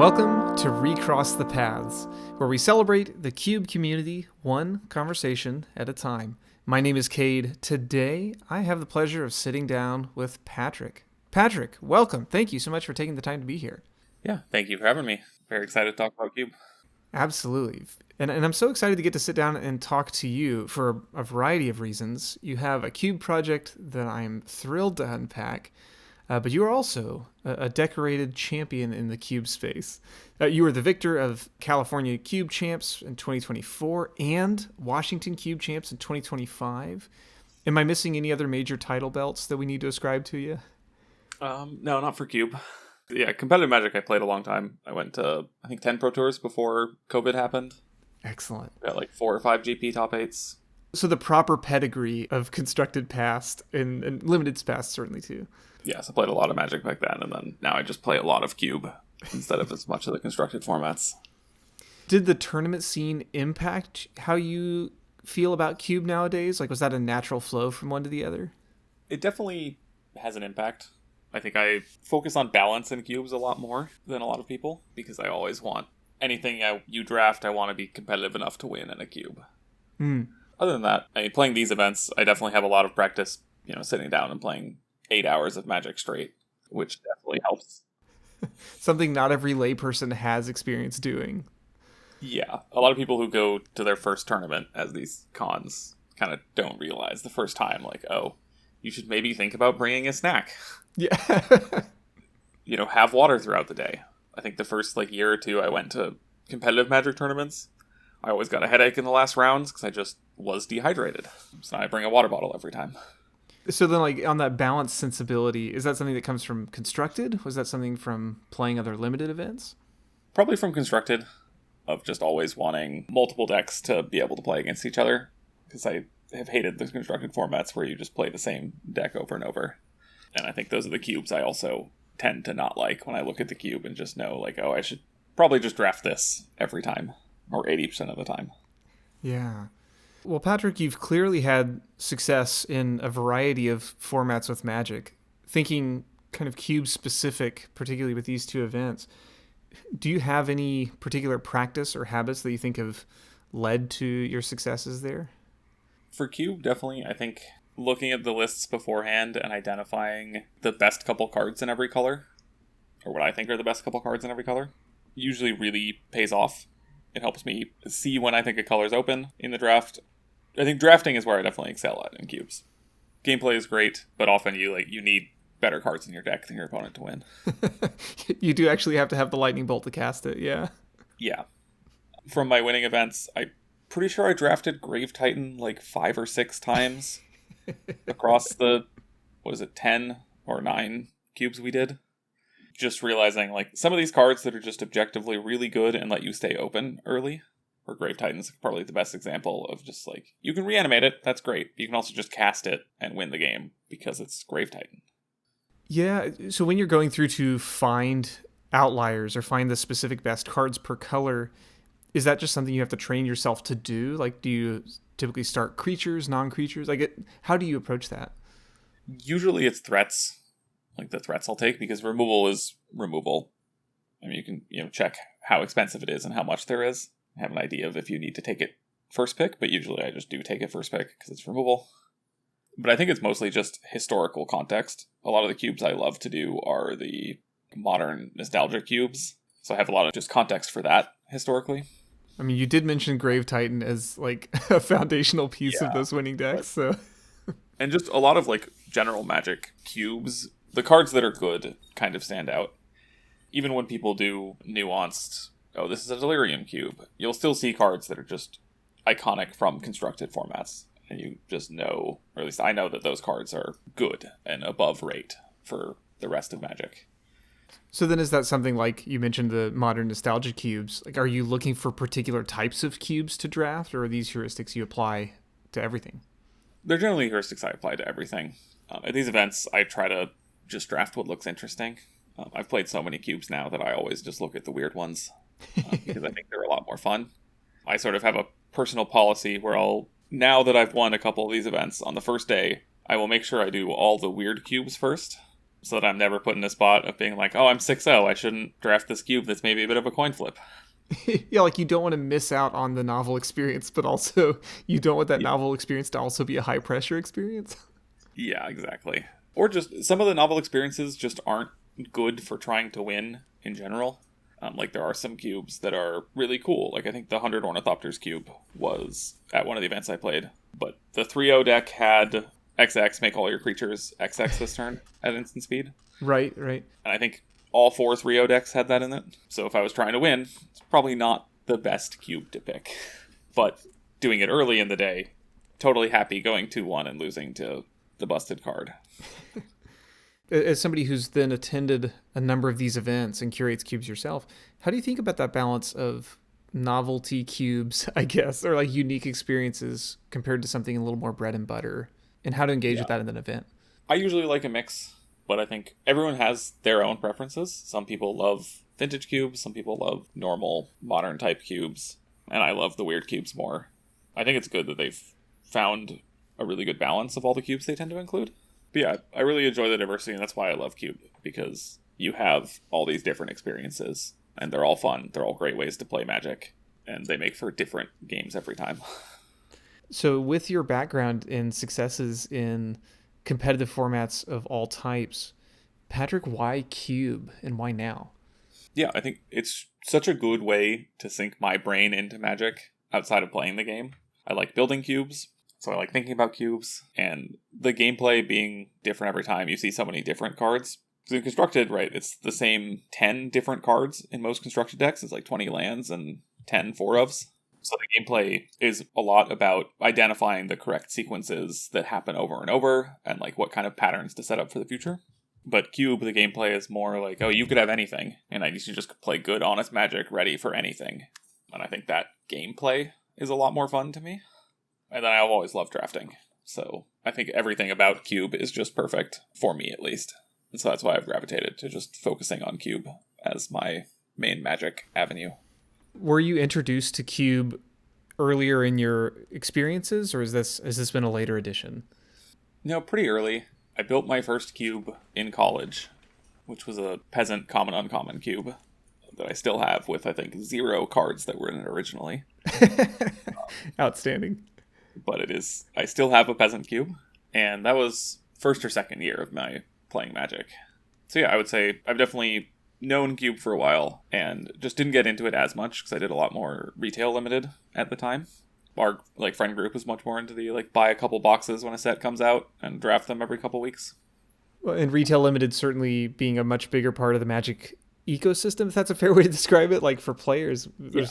Welcome to Recross the Paths, where we celebrate the Cube community one conversation at a time. My name is Cade. Today, I have the pleasure of sitting down with Patrick. Patrick, welcome. Thank you so much for taking the time to be here. Yeah, thank you for having me. Very excited to talk about Cube. Absolutely. And I'm so excited to get to sit down and talk to you for a variety of reasons. You have a Cube project that I'm thrilled to unpack. But you are also a decorated champion in the Cube space. You were the victor of California Cube Champs in 2024 and Washington Cube Champs in 2025. Am I missing any other major title belts that we need to ascribe to you? No, not for Cube. Yeah, competitive Magic I played a long time. I went to, I think, 10 Pro Tours before COVID happened. Excellent. Got like 4 or 5 GP top 8s. So the proper pedigree of constructed past and limited past certainly too. Yes, I played a lot of Magic back then, and then now I just play a lot of Cube instead of as much of the constructed formats. Did the tournament scene impact how you feel about Cube nowadays? Like, was that a natural flow from one to the other? It definitely has an impact. I think I focus on balance in Cubes a lot more than a lot of people, because I always want anything you draft, I want to be competitive enough to win in a Cube. Other than that, I mean, playing these events, I definitely have a lot of practice, sitting down and playing 8 hours of Magic straight, which definitely helps. Something not every layperson has experience doing. Yeah, a lot of people who go to their first tournament as these cons kind of don't realize the first time, like, oh, you should maybe think about bringing a snack. Yeah. Have water throughout the day. I think the first year or two I went to competitive Magic tournaments, I always got a headache in the last rounds because I just was dehydrated. So I bring a water bottle every time. So then, on that balance sensibility, is that something that comes from Constructed? Was that something from playing other limited events? Probably from Constructed, of just always wanting multiple decks to be able to play against each other. Because I have hated the Constructed formats where you just play the same deck over and over. And I think those are the Cubes I also tend to not like when I look at the Cube and just know, I should probably just draft this every time, or 80% of the time. Yeah. Well, Patrick, you've clearly had success in a variety of formats with Magic. Thinking kind of Cube-specific, particularly with these two events, do you have any particular practice or habits that you think have led to your successes there? For Cube, definitely, I think looking at the lists beforehand and identifying the best couple cards in every color, or what I think are the best couple cards in every color, usually really pays off. It helps me see when I think a color's open in the draft. I think drafting is where I definitely excel at in Cubes. Gameplay is great, but often you need better cards in your deck than your opponent to win. You do actually have to have the lightning bolt to cast it, yeah. Yeah. From my winning events, I'm pretty sure I drafted Grave Titan 5 or 6 times across the, 10 or 9 Cubes we did. Just realizing, some of these cards that are just objectively really good and let you stay open early, or Grave Titan's probably the best example of just you can reanimate it, that's great. You can also just cast it and win the game because it's Grave Titan. Yeah, so when you're going through to find outliers or find the specific best cards per color, is that just something you have to train yourself to do? Do you typically start creatures, non-creatures? How do you approach that? Usually it's threats. The threats I'll take, because removal is removal. I mean, you can, check how expensive it is and how much there is. Have an idea of if you need to take it first pick, but usually I just do take it first pick because it's removal. But I think it's mostly just historical context. A lot of the Cubes I love to do are the modern nostalgia Cubes, so I have a lot of just context for that historically. I mean, you did mention Grave Titan as a foundational piece of those winning decks, so... And just a lot of general Magic Cubes, the cards that are good kind of stand out. Even when people do nuanced, oh, this is a Delirium Cube, you'll still see cards that are just iconic from constructed formats. And you just know, or at least I know, that those cards are good and above rate for the rest of Magic. So then is that something you mentioned the modern nostalgia Cubes? Are you looking for particular types of Cubes to draft, or are these heuristics you apply to everything? They're generally heuristics I apply to everything. At these events, I try to just draft what looks interesting. I've played so many Cubes now that I always just look at the weird ones, because I think they're a lot more fun. I sort of have a personal policy where now that I've won a couple of these events, on the first day, I will make sure I do all the weird Cubes first, so that I'm never put in a spot of being like, oh, I'm 6-0. I shouldn't draft this cube that's maybe a bit of a coin flip. Yeah, like you don't want to miss out on the novel experience, but also you don't want that Yeah, novel experience to also be a high pressure experience. yeah, exactly. Or just some of the novel experiences just aren't good for trying to win in general. Like there are some cubes that are really cool. Like I think the 100 Ornithopters cube was at one of the events I played. But the 3-0 deck had XX make all your creatures XX this turn at instant speed. Right, right. And I think all four 3-0 decks had that in it. So if I was trying to win, it's probably not the best cube to pick. But doing it early in the day, totally happy going 2-1 and losing to the busted card. As somebody who's then attended a number of these events and curates cubes yourself, how do you think about that balance of novelty cubes, I guess, or like unique experiences compared to something a little more bread and butter, and how to engage Yeah. with that in an event? I usually like a mix, but I think everyone has their own preferences. Some people love vintage cubes, some people love normal, modern type cubes, and I love the weird cubes more. I think it's good that they've found a really good balance of all the cubes they tend to include. But yeah, I really enjoy the diversity, and that's why I love Cube, because you have all these different experiences, and they're all fun. They're all great ways to play Magic, and they make for different games every time. So, with your background and successes in competitive formats of all types, Patrick, why cube and why now? Yeah, I think it's such a good way to sink my brain into Magic outside of playing the game. I like building cubes, so I like thinking about cubes, and the gameplay being different every time. You see so many different cards. Because in Constructed, right, it's the same 10 different cards in most Constructed decks. It's like 20 lands and 10 4-ofs. So the gameplay is a lot about identifying the correct sequences that happen over and over, and like what kind of patterns to set up for the future. But Cube, the gameplay is more like, oh, you could have anything, and I used to just play good, honest Magic, ready for anything. And I think that gameplay is a lot more fun to me. And then I've always loved drafting. So I think everything about Cube is just perfect, for me at least. And so that's why I've gravitated to just focusing on Cube as my main Magic avenue. Were you introduced to cube earlier in your experiences, or has this been a later addition? No, pretty early. I built my first cube in college, which was a peasant common uncommon cube that I still have with, I think, 0 cards that were in it originally. Outstanding. But I still have a peasant cube, and that was first or second year of my playing Magic. So yeah, I would say I've definitely known Cube for a while, and just didn't get into it as much because I did a lot more retail limited at the time. Our friend group is much more into the buy a couple boxes when a set comes out and draft them every couple weeks. Well, and retail limited certainly being a much bigger part of the Magic ecosystem, if that's a fair way to describe it. Like for players, Yeah,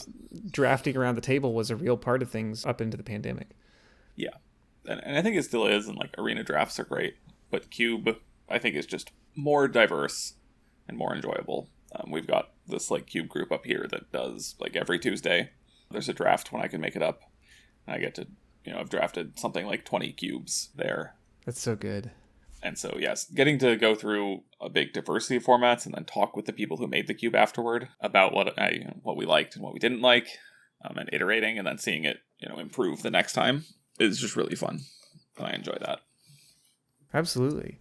drafting around the table was a real part of things up into the pandemic. yeah, and I think it still is, and arena drafts are great, but Cube I think is just more diverse and more enjoyable. We've got this Cube group up here that does every Tuesday. There's a draft when I can make it up. I get to, I've drafted something like 20 cubes there. That's so good. And so, yes, getting to go through a big diversity of formats and then talk with the people who made the cube afterward about what we liked and what we didn't like, and iterating and then seeing it, improve the next time is just really fun. And I enjoy that. Absolutely.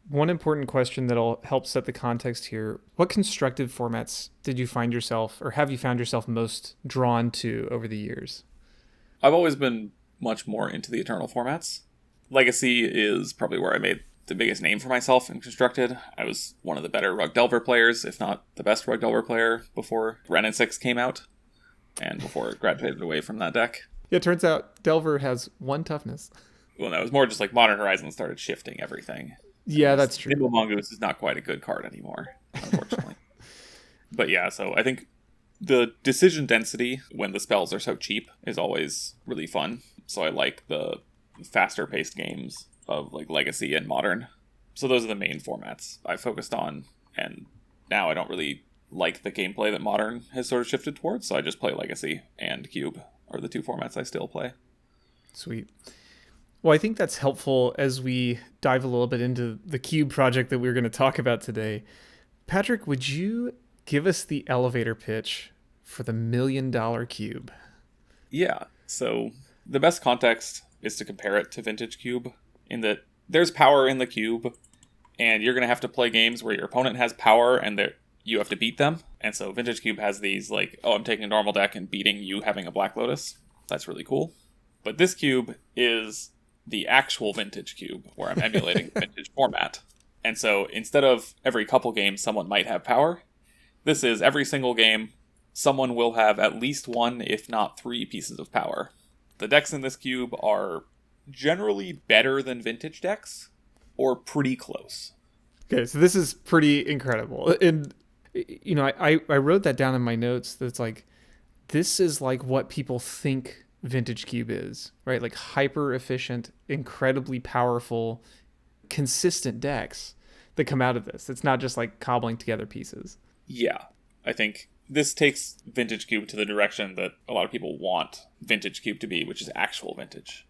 One important question that'll help set the context here. What constructive formats did you find yourself, or have you found yourself most drawn to over the years? I've always been much more into the Eternal formats. Legacy is probably where I made the biggest name for myself in Constructed. I was one of the better Rug Delver players, if not the best Rug Delver player, before Ren and 6 came out, and before it graduated away from that deck. Yeah, it turns out Delver has 1 toughness. Well, no, it was more just Modern Horizons started shifting everything. Yeah, that's true. Nimble Mongoose is not quite a good card anymore, unfortunately. But yeah, so I think the decision density when the spells are so cheap is always really fun. So I like the faster paced games of Legacy and Modern. So those are the main formats I focused on, and now I don't really like the gameplay that Modern has sort of shifted towards, so I just play Legacy and Cube are the 2 formats I still play. Sweet. Well, I think that's helpful as we dive a little bit into the Cube project that we're going to talk about today. Patrick, would you give us the elevator pitch for the $1 million cube? Yeah, so the best context is to compare it to Vintage Cube, in that there's power in the cube and you're going to have to play games where your opponent has power and you have to beat them. And so Vintage Cube has these like, oh, I'm taking a normal deck and beating you having a Black Lotus. That's really cool. But this cube is the actual Vintage Cube, where I'm emulating the Vintage format. And so instead of every couple games someone might have power, this is every single game someone will have at least one, if not three pieces of power. The decks in this cube are generally better than Vintage decks, or pretty close. Okay, so this is pretty incredible. And, you know, I wrote that down in my notes. That's like, this is like what people think Vintage Cube is, right? Like hyper efficient, incredibly powerful, consistent decks that come out of this. It's not just like cobbling together pieces. Yeah, I think this takes Vintage Cube to the direction that a lot of people want Vintage Cube to be, which is actual vintage.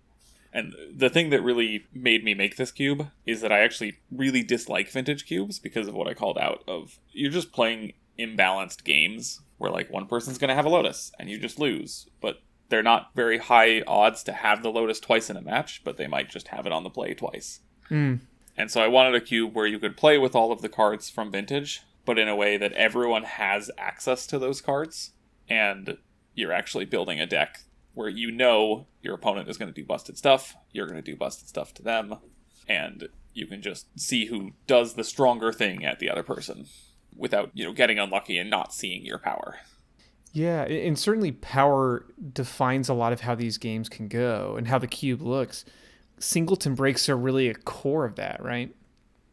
And the thing that really made me make this cube is that I actually really dislike Vintage Cubes because of what I called out of, you're just playing imbalanced games where like one person's going to have a Lotus and you just lose, but they're not very high odds to have the Lotus twice in a match, but they might just have it on the play twice. Mm. And so I wanted a cube where you could play with all of the cards from Vintage, but in a way that everyone has access to those cards, and you're actually building a deck where you know your opponent is going to do busted stuff, you're going to do busted stuff to them, and you can just see who does the stronger thing at the other person without, getting unlucky and not seeing your power. Yeah, and certainly power defines a lot of how these games can go and how the cube looks. Singleton breaks are really a core of that, right?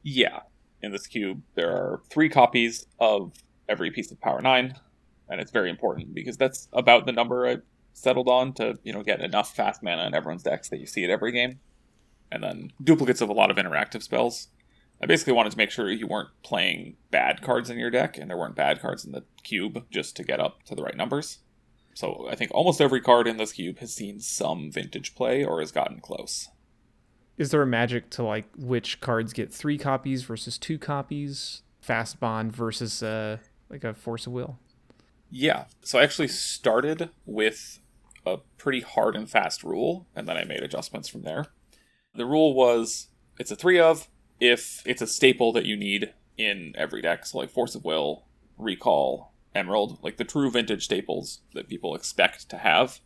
Yeah. In this cube, there are 3 copies of every piece of Power 9, and it's very important because that's about the number I settled on to, get enough fast mana in everyone's decks that you see it every game. And then duplicates of a lot of interactive spells. I basically wanted to make sure you weren't playing bad cards in your deck, and there weren't bad cards in the cube just to get up to the right numbers. So I think almost every card in this cube has seen some Vintage play or has gotten close. Is there a magic to like which cards get 3 copies versus 2 copies? Fast Bond versus like a Force of Will? Yeah, so I actually started with a pretty hard and fast rule, and then I made adjustments from there. The rule was, it's a 3 of, if it's a staple that you need in every deck, so like Force of Will, Recall, Emerald, like the true Vintage staples that people expect to have.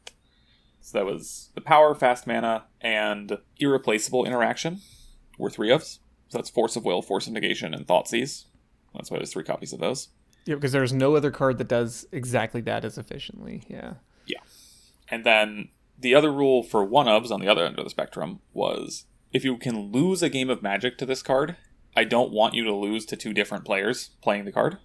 So that was the power, fast mana, and irreplaceable interaction were 3 ofs. So that's Force of Will, Force of Negation, and Thoughtseize. That's why there's 3 copies of those. Yeah, because there's no other card that does exactly that as efficiently. Yeah. Yeah. And then the other rule for 1 ofs on the other end of the spectrum was, if you can lose a game of Magic to this card, I don't want you to lose to 2 different players playing the card.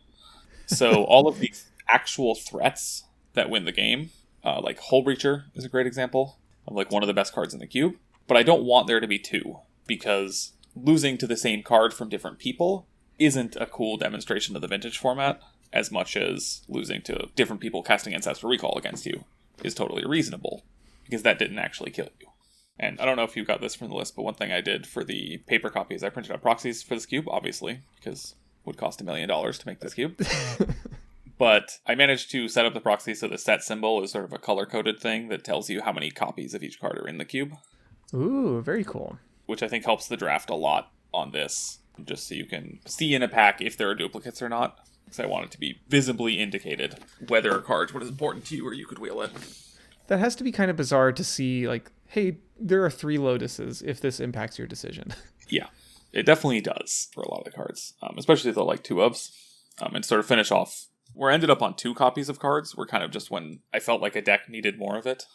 So all of these actual threats that win the game, like Hull Breacher is a great example of like one of the best cards in the cube. But I don't want there to be 2, because losing to the same card from different people isn't a cool demonstration of the Vintage format, as much as losing to different people casting Ancestral Recall against you is totally reasonable, because that didn't actually kill you. And I don't know if you got this from the list, but one thing I did for the paper copy is I printed out proxies for this cube, obviously, because it would cost $1 million to make this cube. But I managed to set up the proxy so the set symbol is sort of a color-coded thing that tells you how many copies of each card are in the cube. Ooh, very cool. Which I think helps the draft a lot on this, just so you can see in a pack if there are duplicates or not. Because I want it to be visibly indicated whether a card's what is important to you or you could wheel it. That has to be kind of bizarre to see, like, hey, there are 3 Lotuses if this impacts your decision. Yeah, it definitely does for a lot of the cards, especially the like 2 ofs. And sort of finish off, where I ended up on 2 copies of cards were kind of just when I felt like a deck needed more of it.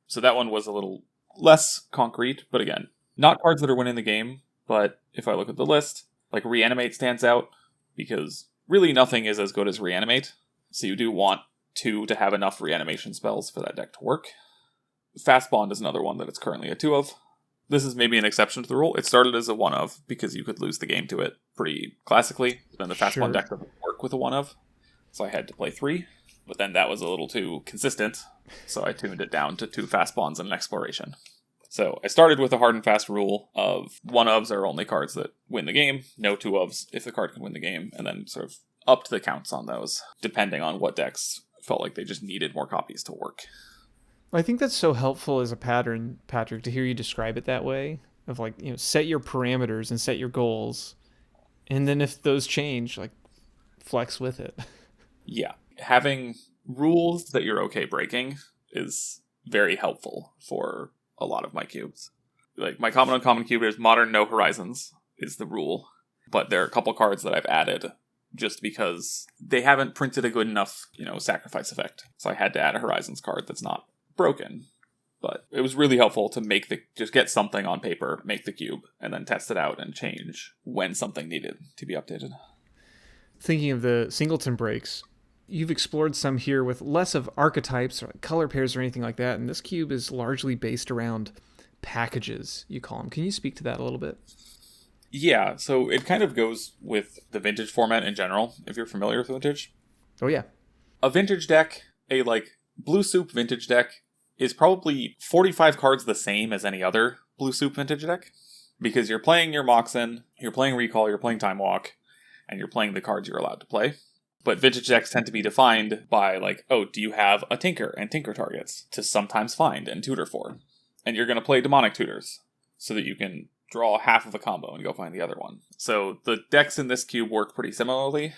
So that one was a little less concrete, but again, not cards that are winning the game. But if I look at the list, like Reanimate stands out because really nothing is as good as Reanimate. So you do want 2 to have enough reanimation spells for that deck to work. Fast Bond is another one that it's currently a 2 of. This is maybe an exception to the rule. It started as a 1 of because you could lose the game to it pretty classically. Then the Fast Bond deck doesn't work with a 1 of. So I had to play 3. But then that was a little too consistent. So I tuned it down to 2 Fast Bonds and an Exploration. So I started with a hard and fast rule of 1 ofs are only cards that win the game. No 2 ofs if the card can win the game. And then sort of upped the counts on those, depending on what decks felt like they just needed more copies to work. I think that's so helpful as a pattern, Patrick, to hear you describe it that way. Of like, set your parameters and set your goals. And then if those change, like flex with it. Yeah. Having rules that you're okay breaking is very helpful for a lot of my cubes. Like my common uncommon cube is modern no horizons is the rule. But there are a couple cards that I've added just because they haven't printed a good enough, sacrifice effect. So I had to add a horizons card that's not broken. But it was really helpful to just get something on paper, make the cube, and then test it out and change when something needed to be updated. Thinking of the singleton breaks, you've explored some here with less of archetypes or color pairs or anything like that, and this cube is largely based around packages, you call them. Can you speak to that a little bit? Yeah, so it kind of goes with the vintage format in general, if you're familiar with vintage. Oh, yeah. A vintage deck, a blue soup vintage deck, is probably 45 cards the same as any other blue soup vintage deck. Because you're playing your Moxen, you're playing Recall, you're playing Time Walk, and you're playing the cards you're allowed to play. But vintage decks tend to be defined by do you have a Tinker and Tinker targets to sometimes find and tutor for? And you're going to play Demonic Tutors so that you can draw half of a combo and go find the other one. So the decks in this cube work pretty similarly,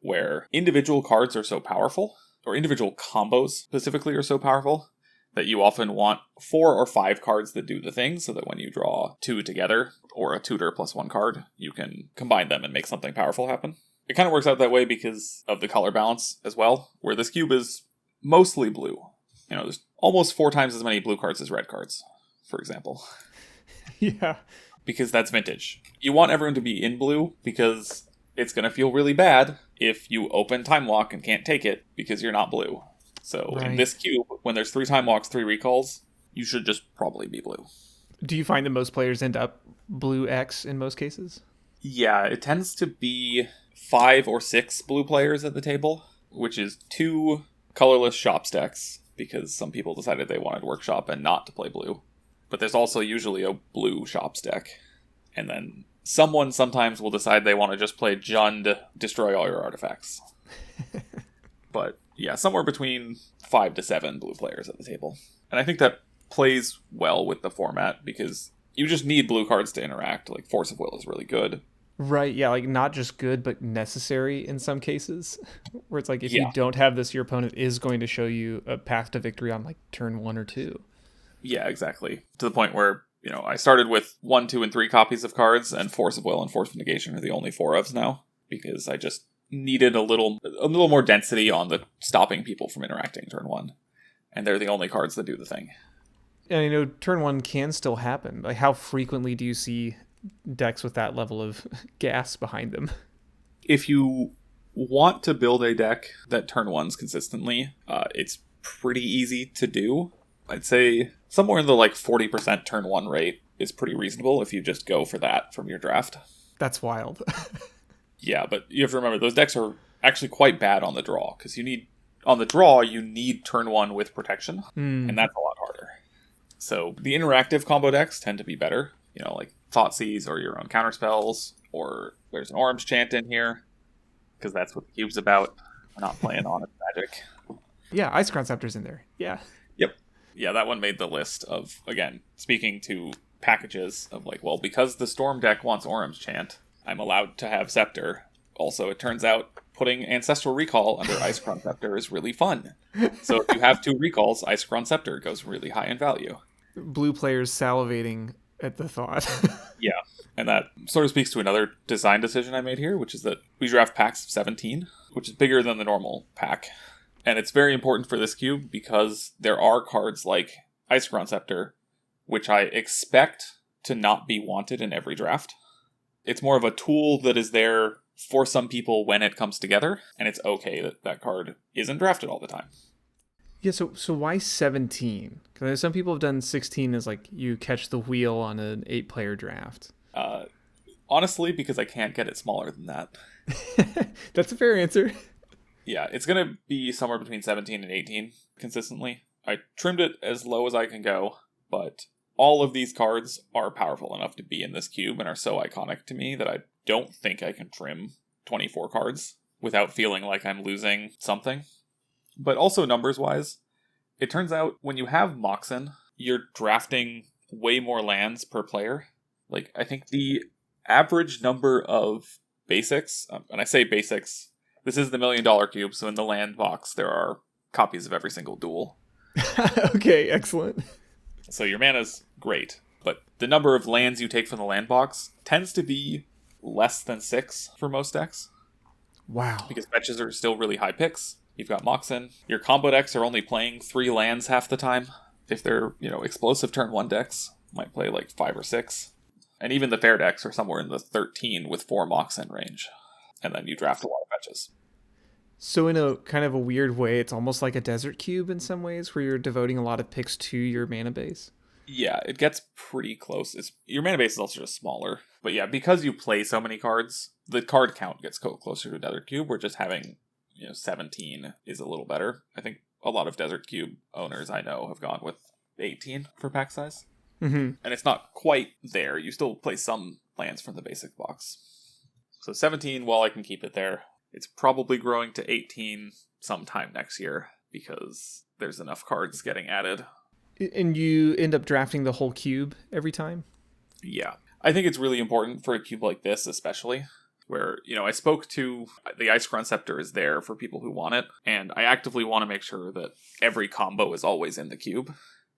where individual cards are so powerful, or individual combos specifically are so powerful, that you often want 4 or 5 cards that do the thing, so that when you draw 2 together, or a tutor plus 1 card, you can combine them and make something powerful happen. It kind of works out that way because of the color balance as well, where this cube is mostly blue. There's almost 4 times as many blue cards as red cards, for example. Yeah. Because that's vintage. You want everyone to be in blue because it's going to feel really bad if you open Time Walk and can't take it because you're not blue. So in this cube, when there's 3 Time Walks, 3 Recalls, you should just probably be blue. Do you find that most players end up blue X in most cases? Yeah, it tends to be 5 or 6 blue players at the table, which is 2 colorless shop decks because some people decided they wanted Workshop and not to play blue. But there's also usually a blue shops deck. And then someone sometimes will decide they want to just play Jund, destroy all your artifacts. But yeah, somewhere between 5 to 7 blue players at the table. And I think that plays well with the format because you just need blue cards to interact. Force of Will is really good. Right, yeah, not just good, but necessary in some cases. Where it's if you don't have this, your opponent is going to show you a path to victory on turn 1 or 2. Yeah, exactly. To the point where, I started with 1, 2, and 3 copies of cards, and Force of Will and Force of Negation are the only 4 ofs now, because I just needed a little more density on the stopping people from interacting turn 1. And they're the only cards that do the thing. And turn 1 can still happen. How frequently do you see decks with that level of gas behind them? If you want to build a deck that turn 1s consistently, it's pretty easy to do. I'd say somewhere in the 40% turn 1 rate is pretty reasonable if you just go for that from your draft. That's wild. Yeah, but you have to remember, those decks are actually quite bad on the draw, because you need turn 1 with protection, and that's a lot harder. So the interactive combo decks tend to be better, Thoughtseize or your own counterspells, or there's an Orim's Chant in here, because that's what the cube's about. We're not playing Honest Magic. Yeah, Ice Crown Scepter's in there. Yeah. Yep. Yeah, that one made the list of, again, speaking to packages of because the Storm deck wants Orim's Chant, I'm allowed to have Scepter. Also, it turns out putting Ancestral Recall under Ice Crown Scepter is really fun. So if you have 2 Recalls, Ice Crown Scepter goes really high in value. Blue players salivating at the thought. Yeah, and that sort of speaks to another design decision I made here, which is that we draft packs of 17, which is bigger than the normal pack. And it's very important for this cube because there are cards like Ice Crown Scepter, which I expect to not be wanted in every draft. It's more of a tool that is there for some people when it comes together, and it's okay that that card isn't drafted all the time. Yeah, so why 17? Because some people have done 16 as you catch the wheel on an 8-player draft. Honestly, because I can't get it smaller than that. That's a fair answer. Yeah, it's going to be somewhere between 17 and 18 consistently. I trimmed it as low as I can go, but all of these cards are powerful enough to be in this cube and are so iconic to me that I don't think I can trim 24 cards without feeling like I'm losing something. But also numbers-wise, it turns out when you have Moxen, you're drafting way more lands per player. I think the average number of basics, and I say basics, this is the $1 million cube, so in the land box there are copies of every single duel. Okay, excellent. So your mana's great, but the number of lands you take from the land box tends to be less than 6 for most decks. Wow. Because fetches are still really high picks. You've got Moxen. Your combo decks are only playing 3 lands half the time. If they're, explosive turn 1 decks, might play like 5 or 6. And even the fair decks are somewhere in the 13 with 4 Moxen range. And then you draft a lot of fetches. So in a kind of a weird way, it's almost like a desert cube in some ways, where you're devoting a lot of picks to your mana base. Yeah, it gets pretty close. Your mana base is also just smaller. But yeah, because you play so many cards, the card count gets closer to a desert cube, where just having 17 is a little better. I think a lot of desert cube owners I know have gone with 18 for pack size. Mm-hmm. And it's not quite there. You still play some lands from the basic box. So 17, while I can keep it there, it's probably growing to 18 sometime next year, because there's enough cards getting added. And you end up drafting the whole cube every time? Yeah. I think it's really important for a cube like this, especially, where, I spoke to the Ice Scepter is there for people who want it, and I actively want to make sure that every combo is always in the cube.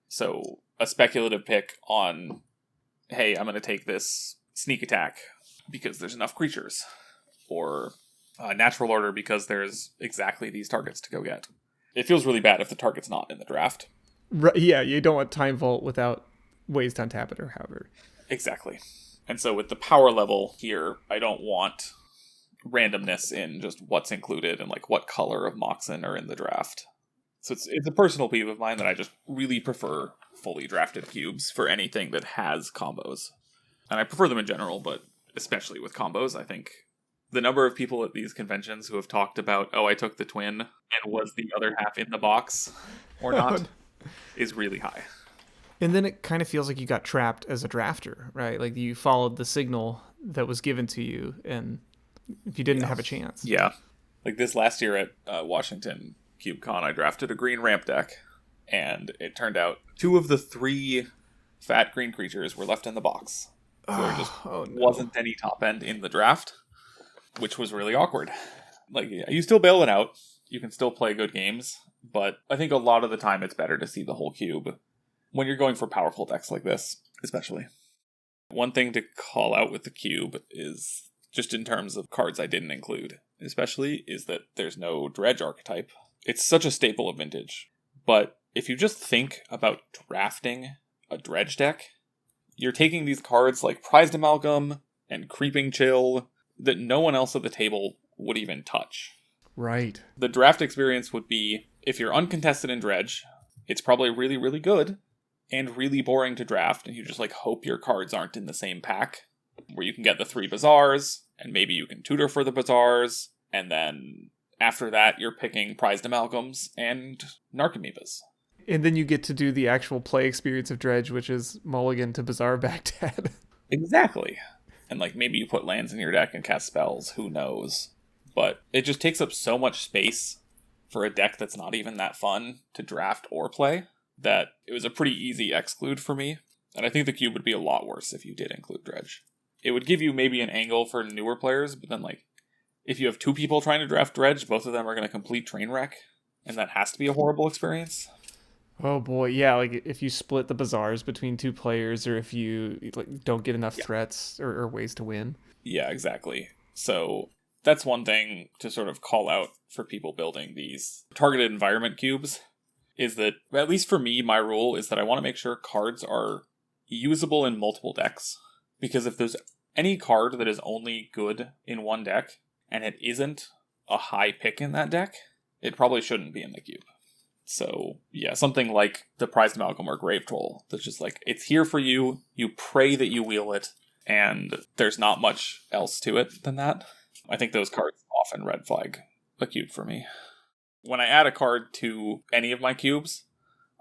So a speculative pick on, hey, I'm going to take this sneak attack because there's enough creatures, or natural order because there's exactly these targets to go get. It feels really bad if the target's not in the draft. Right, yeah, you don't want Time Vault without ways to untap it or however. Exactly. And so with the power level here, I don't want randomness in just what's included and like what color of Moxen are in the draft. So it's a personal peeve of mine that I just really prefer fully drafted cubes for anything that has combos. And I prefer them in general, but especially with combos, I think the number of people at these conventions who have talked about, I took the twin and was the other half in the box or not, is really high. And then it kind of feels like you got trapped as a drafter, right? Like you followed the signal that was given to you, and if you didn't have a chance. Yeah. Like this last year at Washington CubeCon, I drafted a green ramp deck, and it turned out 2 of the 3 fat green creatures were left in the box. So there just wasn't any top end in the draft, which was really awkward. Like, you still bail it out. You can still play good games, but I think a lot of the time it's better to see the whole cube when you're going for powerful decks like this, especially. One thing to call out with the cube is, just in terms of cards I didn't include, especially, is that there's no dredge archetype. It's such a staple of Vintage. But if you just think about drafting a dredge deck, you're taking these cards like Prized Amalgam and Creeping Chill that no one else at the table would even touch. Right. The draft experience would be, if you're uncontested in dredge, it's probably really, really good and really boring to draft, and you just hope your cards aren't in the same pack, where you can get the 3 Bazaars, and maybe you can tutor for the Bazaars, and then after that you're picking Prized Amalgams and Narcomoebas. And then you get to do the actual play experience of dredge, which is mulligan to Bazaar Baghdad. Exactly. And maybe you put lands in your deck and cast spells, who knows. But it just takes up so much space for a deck that's not even that fun to draft or play, that it was a pretty easy exclude for me. And I think the cube would be a lot worse if you did include dredge. It would give you maybe an angle for newer players, but then if you have 2 people trying to draft dredge, both of them are going to complete train wreck, and that has to be a horrible experience. Oh boy, yeah, if you split the Bazaars between 2 players, or if you don't get enough threats or ways to win. Yeah, exactly. So that's one thing to sort of call out for people building these targeted environment cubes, is that, at least for me, my rule is that I want to make sure cards are usable in multiple decks. Because if there's any card that is only good in one deck, and it isn't a high pick in that deck, it probably shouldn't be in the cube. So, yeah, something like the Prized Amalgam or Grave Troll, that's just it's here for you, you pray that you wheel it, and there's not much else to it than that. I think those cards often red flag a cube for me. When I add a card to any of my cubes,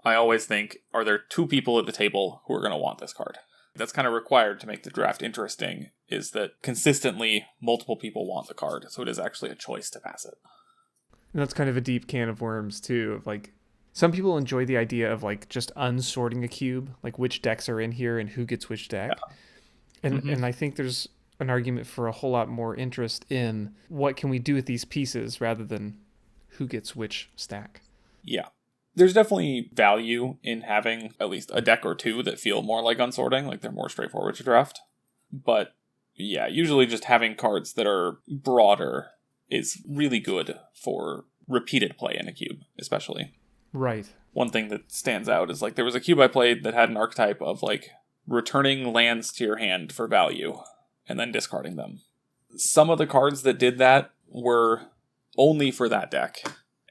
I always think, are there 2 people at the table who are going to want this card? That's kind of required to make the draft interesting, is that consistently multiple people want the card, so it is actually a choice to pass it. And that's kind of a deep can of worms, too, of some people enjoy the idea of just unsorting a cube, which decks are in here and who gets which deck. Yeah. And I think there's an argument for a whole lot more interest in what can we do with these pieces rather than who gets which stack. Yeah. There's definitely value in having at least a deck or two that feel more like unsorting, like they're more straightforward to draft. But yeah, usually just having cards that are broader is really good for repeated play in a cube, especially. Right. One thing that stands out is like there was a cube I played that had an archetype of like returning lands to your hand for value and then discarding them. Some of the cards that did that were only for that deck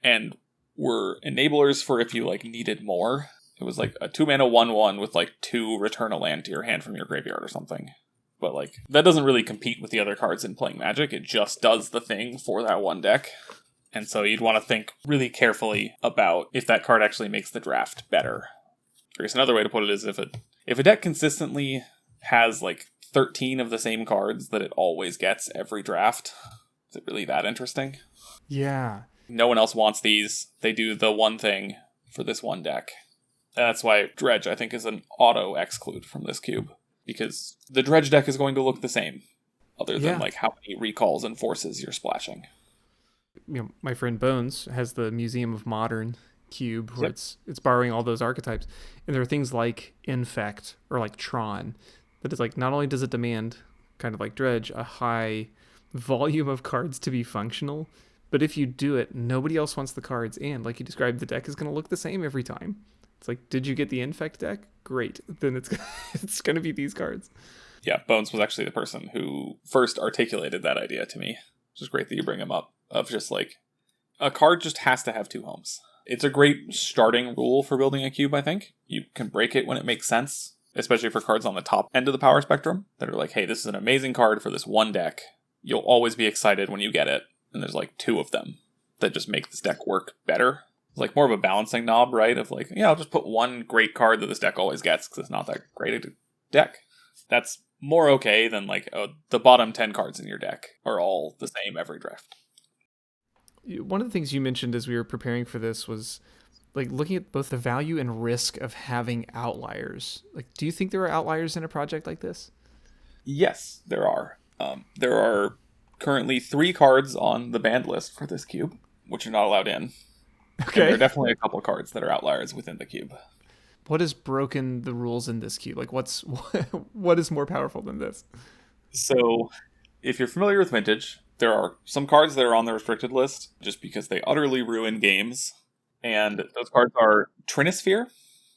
and were enablers for if you like needed more. It was like a 2-mana 1/1 with like 2 return a land to your hand from your graveyard or something. But like that doesn't really compete with the other cards in playing Magic. It just does the thing for that one deck. And so you'd want to think really carefully about if that card actually makes the draft better. I guess another way to put it is if a deck consistently has like 13 of the same cards that it always gets every draft, is it really that interesting? Yeah. No one else wants these. They do the one thing for this one deck. And that's why Dredge, I think, is an auto-exclude from this cube. Because the Dredge deck is going to look the same, other than like how many recalls and forces you're splashing. You know, my friend Bones has the Museum of Modern cube where it's borrowing all those archetypes. And there are things like Infect or like Tron that is like, not only does it demand, kind of like Dredge, a high volume of cards to be functional, but if you do it, nobody else wants the cards, and like you described, the deck is going to look the same every time. It's like, did you get the Infect deck? Great. Then it's going to be these cards. Yeah, Bones was actually the person who first articulated that idea to me. Which is great that you bring him up. Of just like, a card just has to have 2 homes. It's a great starting rule for building a cube, I think. You can break it when it makes sense, especially for cards on the top end of the power spectrum that are like, hey, this is an amazing card for this one deck. You'll always be excited when you get it. And there's like 2 of them that just make this deck work better. It's like more of a balancing knob, right? Of like, yeah, I'll just put one great card that this deck always gets because it's not that great a deck. That's more okay than like the bottom 10 cards in your deck are all the same every draft. One of the things you mentioned as we were preparing for this was like looking at both the value and risk of having outliers. Like, do you think there are outliers in a project like this? Yes, there are. There are currently 3 cards on the banned list for this cube, which are not allowed in. Okay. And there are definitely a couple cards that are outliers within the cube. What has broken the rules in this cube? Like, what is more powerful than this? So, if you're familiar with Vintage, there are some cards that are on the restricted list just because they utterly ruin games. And those cards are Trinisphere.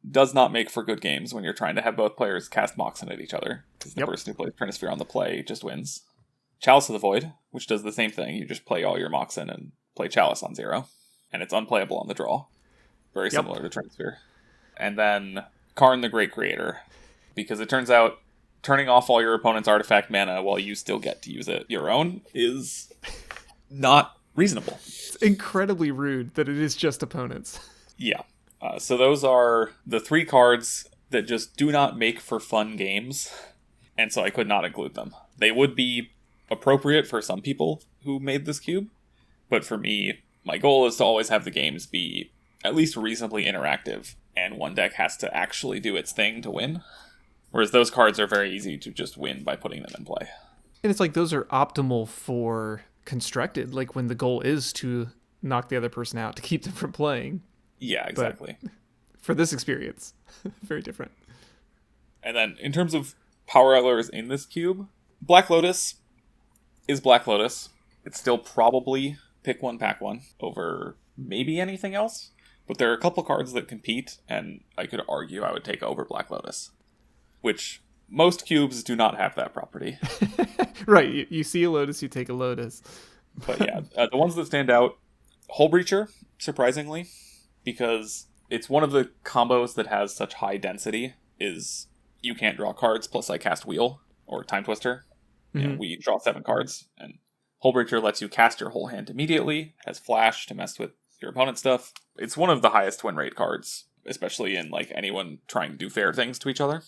Does not make for good games when you're trying to have both players cast Moxen at each other. Because the person who plays Trinisphere on the play just wins. Chalice of the Void, which does the same thing. You just play all your Moxen and play Chalice on 0. And it's unplayable on the draw. Very similar to Trinisphere. And then Karn the Great Creator. Because it turns out turning off all your opponent's artifact mana while you still get to use it your own is not reasonable. It's incredibly rude that it is just opponents. Yeah. So those are the 3 cards that just do not make for fun games. And so I could not include them. They would be appropriate for some people who made this cube. But for me, my goal is to always have the games be at least reasonably interactive. And one deck has to actually do its thing to win. Whereas those cards are very easy to just win by putting them in play. And it's like those are optimal for constructed, like when the goal is to knock the other person out, to keep them from playing. Yeah, exactly. But for this experience, very different. And then in terms of power outliers in this cube, Black Lotus is Black Lotus. It's still probably pick one, pack one over maybe anything else. But there are a couple cards that compete, and I could argue I would take over Black Lotus. Which most cubes do not have that property. Right, you see a Lotus, you take a Lotus. But yeah, the ones that stand out, Hull Breacher, surprisingly, because it's one of the combos that has such high density, is you can't draw cards, plus I cast Wheel, or Time Twister. Mm-hmm. And we draw 7 cards, and Hull Breacher lets you cast your whole hand immediately, has Flash to mess with your opponent's stuff. It's one of the highest win rate cards, especially in like anyone trying to do fair things to each other.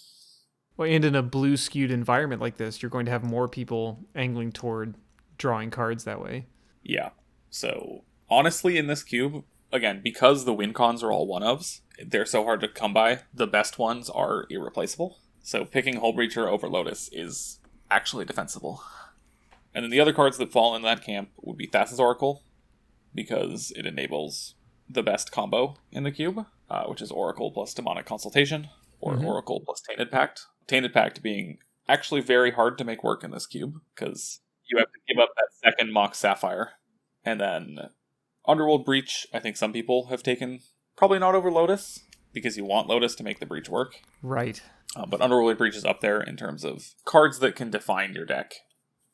Well, and in a blue skewed environment like this, you're going to have more people angling toward drawing cards that way. Yeah. So honestly, in this cube, again, because the win cons are all one-ofs, they're so hard to come by, the best ones are irreplaceable. So picking Hull Breacher over Lotus is actually defensible. And then the other cards that fall in that camp would be Thassa's Oracle, because it enables the best combo in the cube, which is Oracle plus Demonic Consultation, or Oracle plus Tainted Pact. Tainted Pact being actually very hard to make work in this cube, because you have to give up that second Mox Sapphire. And then Underworld Breach, I think some people have taken, probably not over Lotus, because you want Lotus to make the Breach work. Right. But Underworld Breach is up there in terms of cards that can define your deck,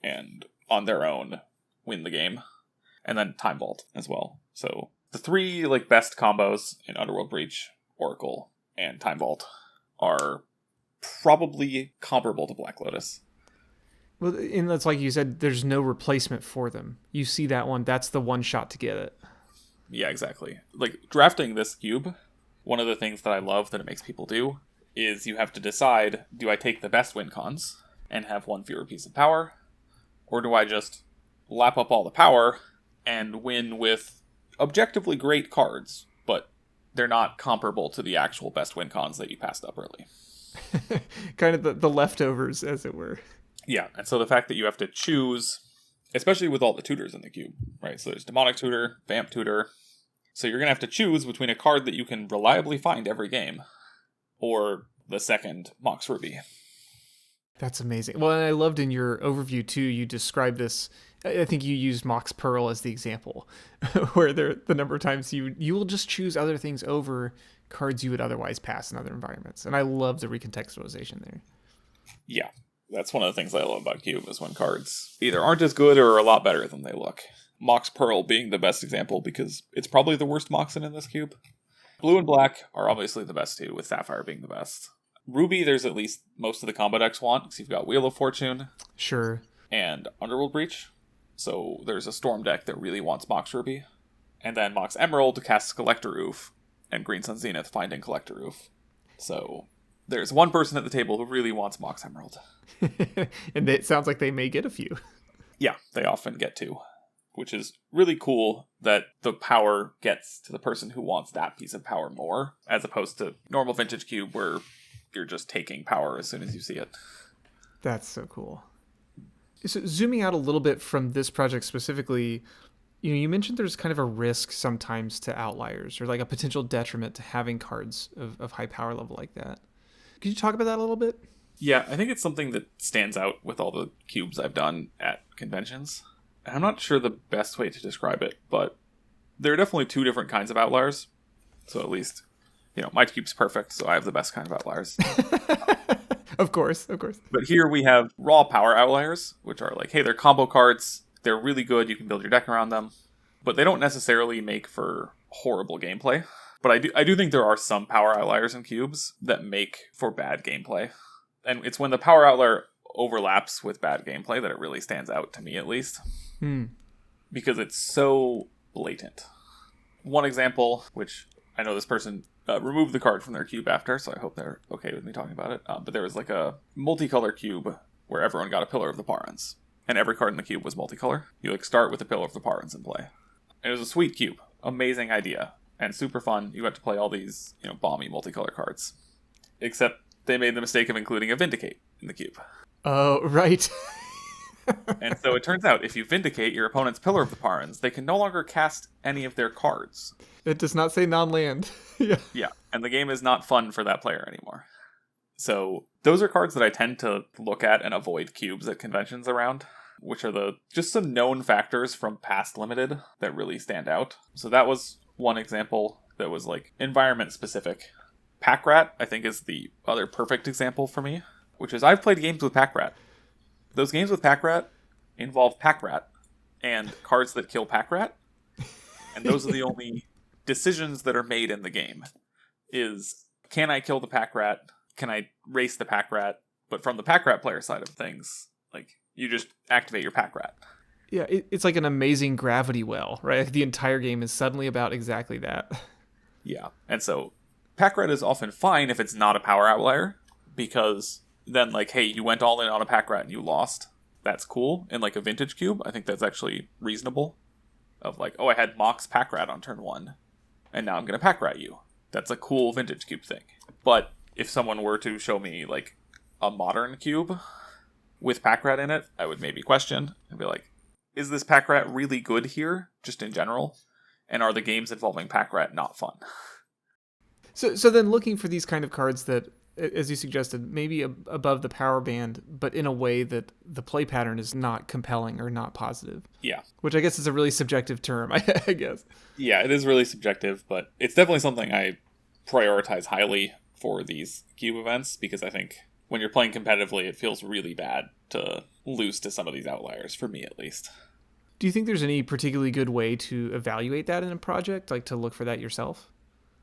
and on their own, win the game. And then Time Vault as well. So the three best combos in Underworld Breach, Oracle, and Time Vault are probably comparable to Black Lotus. Well, and that's like you said, there's no replacement for them. You see that one, that's the one shot to get it. Yeah, exactly. Drafting this cube, one of the things that I love that it makes people do is you have to decide, do I take the best win cons and have one fewer piece of power? Or do I just lap up all the power and win with objectively great cards, but they're not comparable to the actual best win cons that you passed up early? Kind of the leftovers, as it were. Yeah, and so the fact that you have to choose, especially with all the tutors in the cube, right? So there's Demonic Tutor, Vamp Tutor. So you're going to have to choose between a card that you can reliably find every game, or the second Mox Ruby. That's amazing. Well, and I loved in your overview, too, you described this. I think you used Mox Pearl as the example, where the number of times you will just choose other things over cards you would otherwise pass in other environments. And I love the recontextualization there. Yeah, that's one of the things I love about Cube, is when cards either aren't as good or are a lot better than they look. Mox Pearl being the best example, because it's probably the worst Moxen in this cube. Blue and black are obviously the best too, with Sapphire being the best. Ruby, there's at least most of the combo decks want, because you've got Wheel of Fortune. Sure. And Underworld Breach. So there's a Storm deck that really wants Mox Ruby. And then Mox Emerald casts Collector Roof, and Green Sun Zenith finding Collector Roof. So there's one person at the table who really wants Mox Emerald. And it sounds like they may get a few. Yeah, they often get two. Which is really cool that the power gets to the person who wants that piece of power more, as opposed to normal Vintage Cube where you're just taking power as soon as you see it. That's so cool. So zooming out a little bit from this project specifically, you mentioned there's kind of a risk sometimes to outliers, or a potential detriment to having cards of high power level like that. Could you talk about that a little bit? Yeah, I think it's something that stands out with all the cubes I've done at conventions. I'm not sure the best way to describe it, but there are definitely two different kinds of outliers. So at least, my cube's perfect, so I have the best kind of outliers. Of course. But here we have raw power outliers, which are hey, they're combo cards, they're really good, you can build your deck around them, but they don't necessarily make for horrible gameplay. But I do think there are some power outliers in cubes that make for bad gameplay. And it's when the power outlier overlaps with bad gameplay that it really stands out, to me at least. Because it's so blatant. One example, which I know this person removed the card from their cube after, so I hope they're okay with me talking about it. But there was a multicolor cube where everyone got a Pillar of the Parans. And every card in the cube was multicolor. You start with a Pillar of the Parans in play. And it was a sweet cube. Amazing idea. And super fun. You got to play all these, balmy multicolor cards. Except they made the mistake of including a Vindicate in the cube. Oh, right. And so it turns out, if you Vindicate your opponent's Pillar of the Parans, they can no longer cast any of their cards. It does not say non-land. Yeah, and the game is not fun for that player anymore. So those are cards that I tend to look at and avoid cubes at conventions around, which are just some known factors from past Limited that really stand out. So that was one example that was environment specific. Pack Rat, I think, is the other perfect example for me, which is I've played games with Pack Rat. Those games with Pack Rat involve Pack Rat and cards that kill Pack Rat. And those are the only decisions that are made in the game. Is, can I kill the Pack Rat? Can I race the Pack Rat? But from the Pack Rat player side of things, you just activate your Pack Rat. Yeah, it's like an amazing gravity well, right? The entire game is suddenly about exactly that. Yeah, and so Pack Rat is often fine if it's not a power outlier, because then hey, you went all in on a Pack Rat and you lost. That's cool. In a Vintage Cube, I think that's actually reasonable. Of oh, I had Mox Pack Rat on turn 1, and now I'm going to Pack Rat you. That's a cool Vintage Cube thing. But if someone were to show me a modern cube with Pack Rat in it, I would maybe question and be like, is this Pack Rat really good here, just in general? And are the games involving Pack Rat not fun? So then looking for these kind of cards that, as you suggested, maybe above the power band, but in a way that the play pattern is not compelling or not positive. Yeah. Which I guess is a really subjective term, I guess. Yeah, it is really subjective, but it's definitely something I prioritize highly for these cube events, because I think when you're playing competitively, it feels really bad to lose to some of these outliers, for me at least. Do you think there's any particularly good way to evaluate that in a project, like to look for that yourself?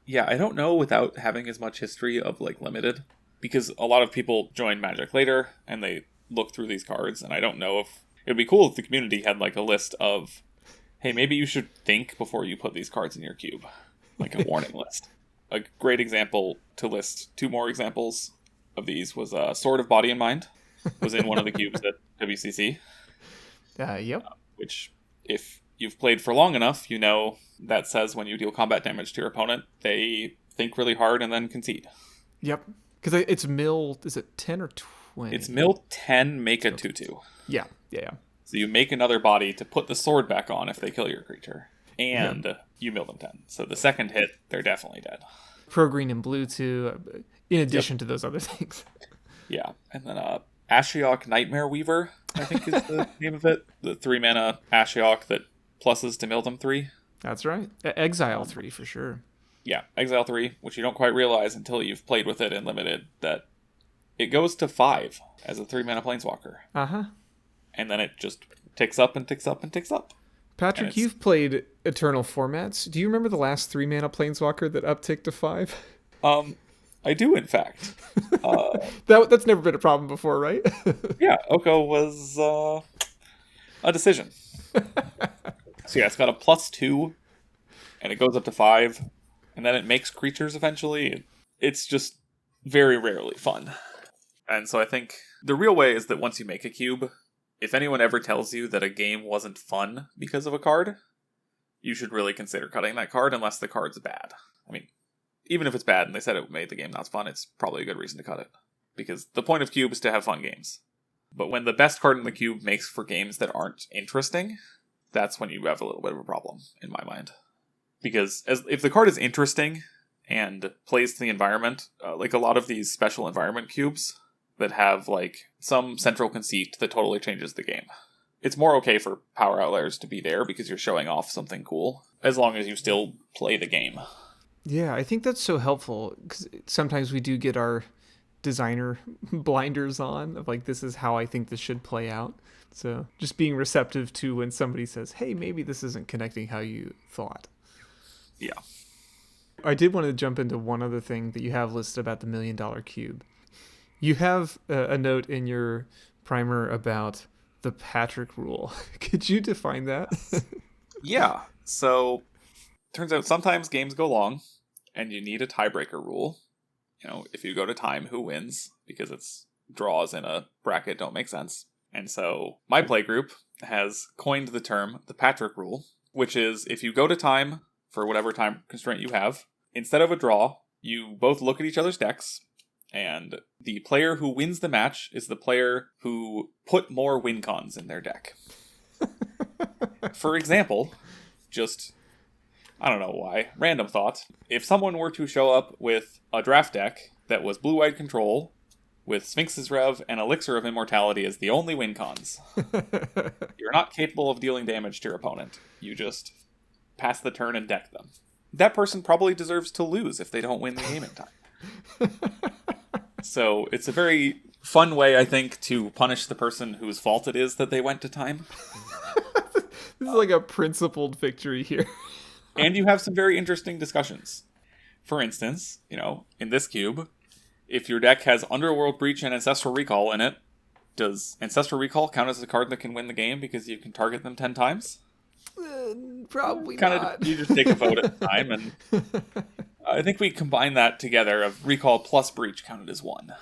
Yeah, I don't know without having as much history of like Limited, because a lot of people join Magic later and they look through these cards, and I don't know if it would be cool if the community had like a list of, hey, maybe you should think before you put these cards in your cube, like a warning list. A great example to list 2 more examples of these was Sword of Body and Mind was in one of the cubes at WCC. Yep. Which, if you've played for long enough, you know that says when you deal combat damage to your opponent, they think really hard and then concede. Yep. Because it's mill, is it 10 or 20? It's mill 10, make a 2/2. Yeah. So you make another body to put the sword back on if they kill your creature. And you mill them 10. So the second hit, they're definitely dead. Pro green and blue too, in addition to those other things. Yeah. And then Ashiok Nightmare Weaver, I think is the name of it. The 3-mana Ashiok that pluses to mill them 3. That's right. Exile 3 for sure. Yeah, Exile 3, which you don't quite realize until you've played with it in Limited, that it goes to 5 as a 3-mana Planeswalker. Uh-huh. And then it just ticks up and ticks up and ticks up. Patrick, you've played Eternal formats. Do you remember the last 3-mana Planeswalker that upticked to 5? I do, in fact. That's never been a problem before, right? Yeah, Oko was a decision. So yeah, it's got a +2, and it goes up to 5, and then it makes creatures eventually. It's just very rarely fun. And so I think the real way is that once you make a cube, if anyone ever tells you that a game wasn't fun because of a card, you should really consider cutting that card unless the card's bad. I mean, even if it's bad and they said it made the game not fun, it's probably a good reason to cut it. Because the point of cube is to have fun games. But when the best card in the cube makes for games that aren't interesting, that's when you have a little bit of a problem, in my mind. Because if the card is interesting and plays to the environment, like a lot of these special environment cubes that have like some central conceit that totally changes the game, it's more okay for power outliers to be there because you're showing off something cool, as long as you still play the game. Yeah, I think that's so helpful, because sometimes we do get our designer blinders on of like, this is how I think this should play out. So just being receptive to when somebody says, hey, maybe this isn't connecting how you thought. Yeah. I did want to jump into one other thing that you have listed about the $1 Million Cube. You have a note in your primer about the Patrick rule. Could you define that? Yeah. So, turns out sometimes games go long, and you need a tiebreaker rule. You know, if you go to time, who wins? Because it's draws in a bracket don't make sense. And so, my playgroup has coined the term the Patrick rule, which is if you go to time for whatever time constraint you have, instead of a draw, you both look at each other's decks, and the player who wins the match is the player who put more win cons in their deck. For example, just, I don't know why, random thought. If someone were to show up with a draft deck that was blue-white control, with Sphinx's Rev and Elixir of Immortality as the only win cons, you're not capable of dealing damage to your opponent. You just pass the turn and deck them. That person probably deserves to lose if they don't win the game in time. So it's a very fun way, I think, to punish the person whose fault it is that they went to time. This is like a principled victory here. And you have some very interesting discussions. For instance, you know, in this cube, if your deck has Underworld Breach and Ancestral Recall in it, does Ancestral Recall count as a card that can win the game because you can target them 10 times? Probably not. You just take a vote at a time, and I think we combine that together of Recall plus Breach counted as 1.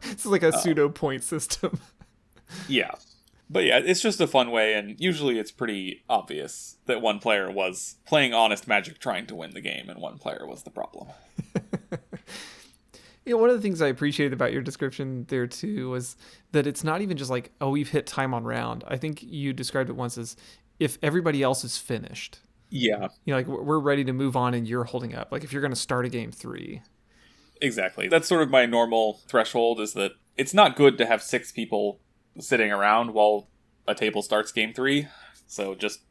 It's like a pseudo point system. Yeah. But yeah, it's just a fun way, and usually it's pretty obvious that one player was playing honest Magic trying to win the game, and one player was the problem. One of the things I appreciated about your description there too was that it's not even just like, oh, we've hit time on round. I think you described it once as if everybody else is finished. Yeah, Like we're ready to move on and you're holding up. Like if you're going to start a game 3. exactly. That's sort of my normal threshold, is that it's not good to have 6 people sitting around while a table starts game 3. So just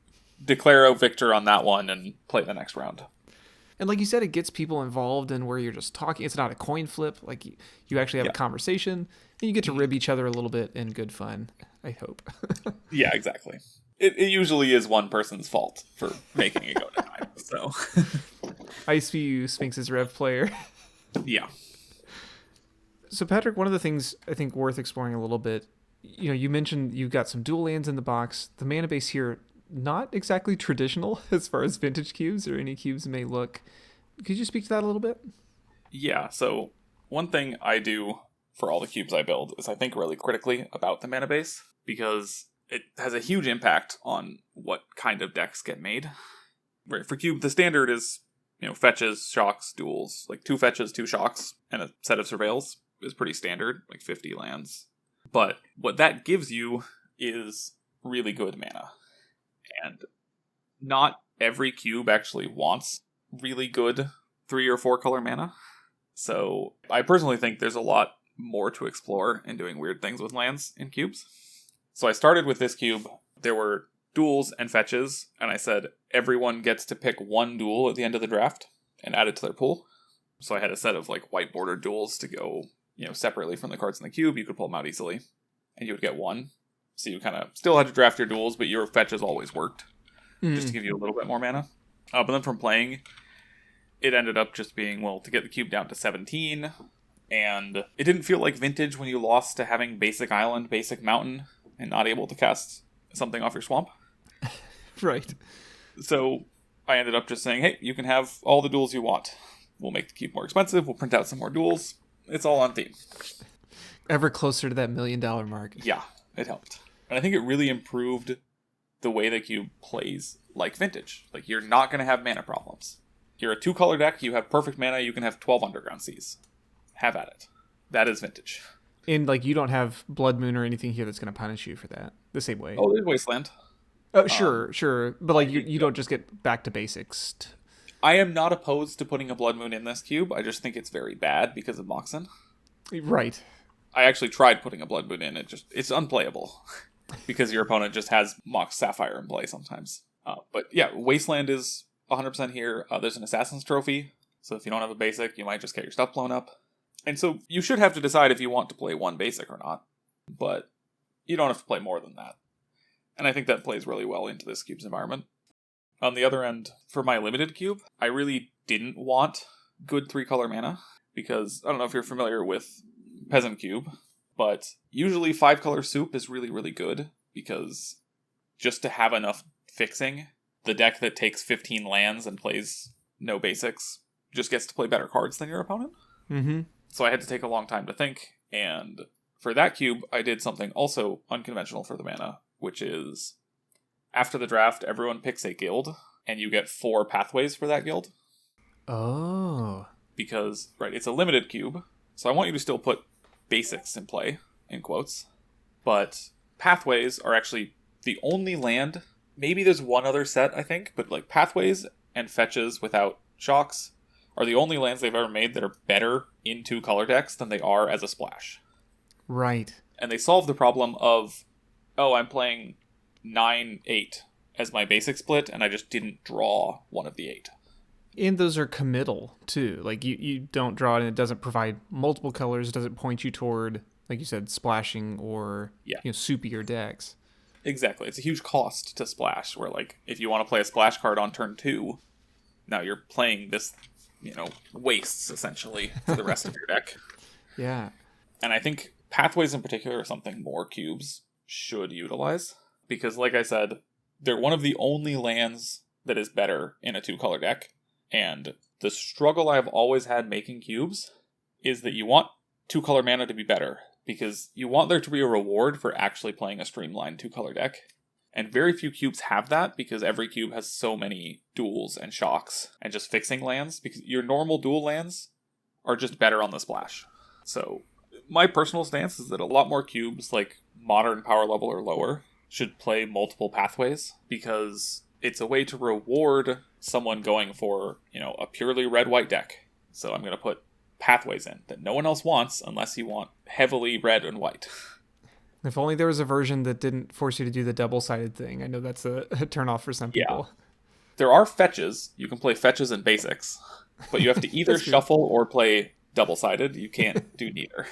declare a victor on that one and play the next round. And like you said, it gets people involved in where you're just talking. It's not a coin flip. Like you actually have Yeah. a conversation and you get to rib each other a little bit in good fun, I hope. Yeah, exactly. It usually is one person's fault for making it go to time. So, Ice View Sphinx's Rev player. yeah. So Patrick, one of the things I think worth exploring a little bit, you mentioned you've got some dual lands in the box. The mana base here, not exactly traditional as far as vintage cubes or any cubes may look. Could you speak to that a little bit? Yeah, so one thing I do for all the cubes I build is I think really critically about the mana base, because it has a huge impact on what kind of decks get made. Right, for cube, the standard is, fetches, shocks, duels. Like 2 fetches, 2 shocks, and a set of surveils is pretty standard, like 50 lands. But what that gives you is really good mana. And not every cube actually wants really good 3 or 4 color mana. So I personally think there's a lot more to explore in doing weird things with lands in cubes. So I started with this cube. There were duels and fetches, and I said everyone gets to pick 1 duel at the end of the draft and add it to their pool. So I had a set of like white bordered duels to go, separately from the cards in the cube. You could pull them out easily, and you would get 1. So you kind of still had to draft your duels, but your fetches always worked, just to give you a little bit more mana. But then from playing, it ended up just being, to get the cube down to 17, and it didn't feel like vintage when you lost to having basic island, basic mountain, and not able to cast something off your swamp. Right. So I ended up just saying, hey, you can have all the duels you want. We'll make the cube more expensive, we'll print out some more duels. It's all on theme. Ever closer to that $1 million mark. Yeah, it helped. And I think it really improved the way the cube plays like vintage. Like, you're not going to have mana problems. You're a 2-color deck, you have perfect mana, you can have 12 Underground Seas. Have at it. That is vintage. And like you don't have Blood Moon or anything here that's going to punish you for that the same way. Oh, there's Wasteland. Oh, sure. But like you don't just get back to basics. I am not opposed to putting a Blood Moon in this cube. I just think it's very bad because of Moxen. Right. I actually tried putting a Blood Moon in. It's unplayable because your opponent just has Mox Sapphire in play sometimes. But yeah, Wasteland is 100% here. There's an Assassin's Trophy, so if you don't have a basic, you might just get your stuff blown up. And so you should have to decide if you want to play 1 basic or not, but you don't have to play more than that. And I think that plays really well into this cube's environment. On the other end, for my limited cube, I really didn't want good 3-color mana, because I don't know if you're familiar with Peasant Cube, but usually 5-color soup is really, really good, because just to have enough fixing, the deck that takes 15 lands and plays no basics just gets to play better cards than your opponent. Mm-hmm. So I had to take a long time to think, and for that cube, I did something also unconventional for the mana, which is, after the draft, everyone picks a guild, and you get 4 pathways for that guild. Oh. Because, right, it's a limited cube, so I want you to still put basics in play, in quotes, but pathways are actually the only land, maybe there's one other set, I think, but like pathways and fetches without shocks are the only lands they've ever made that are better in 2-color decks than they are as a splash. Right. And they solve the problem of, I'm playing 9-8 as my basic split, and I just didn't draw one of the 8. And those are committal, too. Like, you don't draw it, and it doesn't provide multiple colors, doesn't point you toward, like you said, splashing or, soupier decks. Exactly. It's a huge cost to splash, where, like, if you want to play a splash card on turn 2, now you're playing this, wastes, essentially, for the rest of your deck. Yeah. And I think pathways in particular are something more cubes should utilize, because, like I said, they're one of the only lands that is better in a 2-color deck. And the struggle I've always had making cubes is that you want 2-color mana to be better, because you want there to be a reward for actually playing a streamlined 2-color deck. And very few cubes have that, because every cube has so many duels and shocks and just fixing lands. Because your normal dual lands, are just better on the splash. So my personal stance is that a lot more cubes, like modern power level or lower, should play multiple pathways, because it's a way to reward someone going for, a purely red-white deck. So I'm going to put pathways in that no one else wants unless you want heavily red and white. If only there was a version that didn't force you to do the double-sided thing. I know that's a turnoff for some Yeah. people. There are fetches. You can play fetches and basics, but you have to either shuffle or play double-sided. You can't do neither,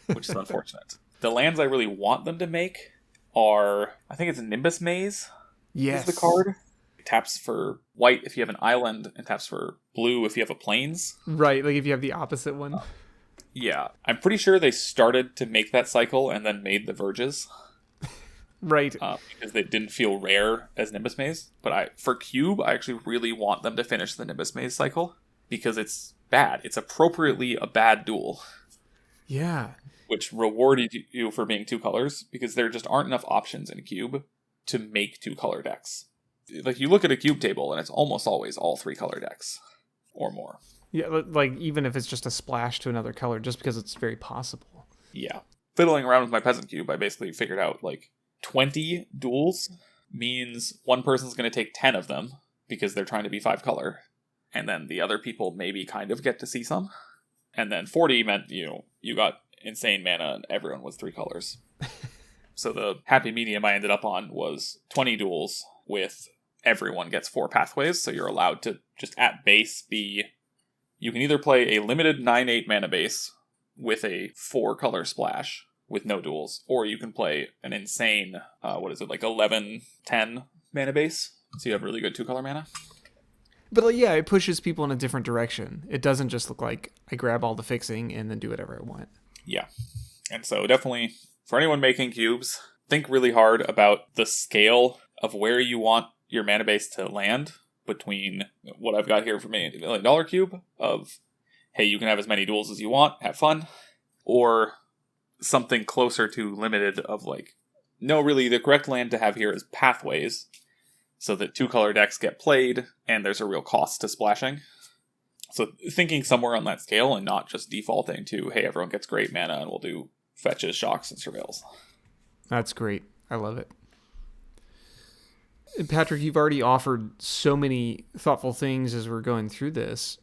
which is unfortunate. The lands I really want them to make are, I think it's Nimbus Maze. Yes. Is the card. It taps for white if you have an island, and taps for blue if you have a plains. Right, like if you have the opposite one. Yeah. I'm pretty sure they started to make that cycle and then made the Verges. Right. Because they didn't feel rare as Nimbus Maze. But for Cube, I actually really want them to finish the Nimbus Maze cycle, because it's bad. It's appropriately a bad duel. Yeah. Which rewarded you for being 2 colors, because there just aren't enough options in Cube to make 2 color decks. Like, you look at a Cube table, and it's almost always all 3 color decks. Or more. Yeah, like even if it's just a splash to another color, just because it's very possible. Yeah. Fiddling around with my Peasant Cube, I basically figured out, 20 duels means one person's going to take 10 of them, because they're trying to be 5 color. And then the other people maybe kind of get to see some. And then 40 meant, you got insane mana and everyone was 3 colors. So the happy medium I ended up on was 20 duels with everyone gets 4 pathways. So you're allowed to just at base be... You can either play a limited 9/8 mana base with a 4 color splash with no duels, or you can play an insane, 11/10 mana base. So you have really good 2 color mana. But yeah, it pushes people in a different direction. It doesn't just look like I grab all the fixing and then do whatever I want. Yeah. And so definitely, for anyone making cubes, think really hard about the scale of where you want your mana base to land, between what I've got here for me, $1 million cube of, hey, you can have as many duels as you want, have fun, or something closer to limited of no, really, the correct land to have here is pathways, so that 2 color decks get played, and there's a real cost to splashing. So thinking somewhere on that scale, and not just defaulting to, hey, everyone gets great mana, and we'll do fetches, shocks, and surveils. That's great. I love it. Patrick, you've already offered so many thoughtful things as we're going through this.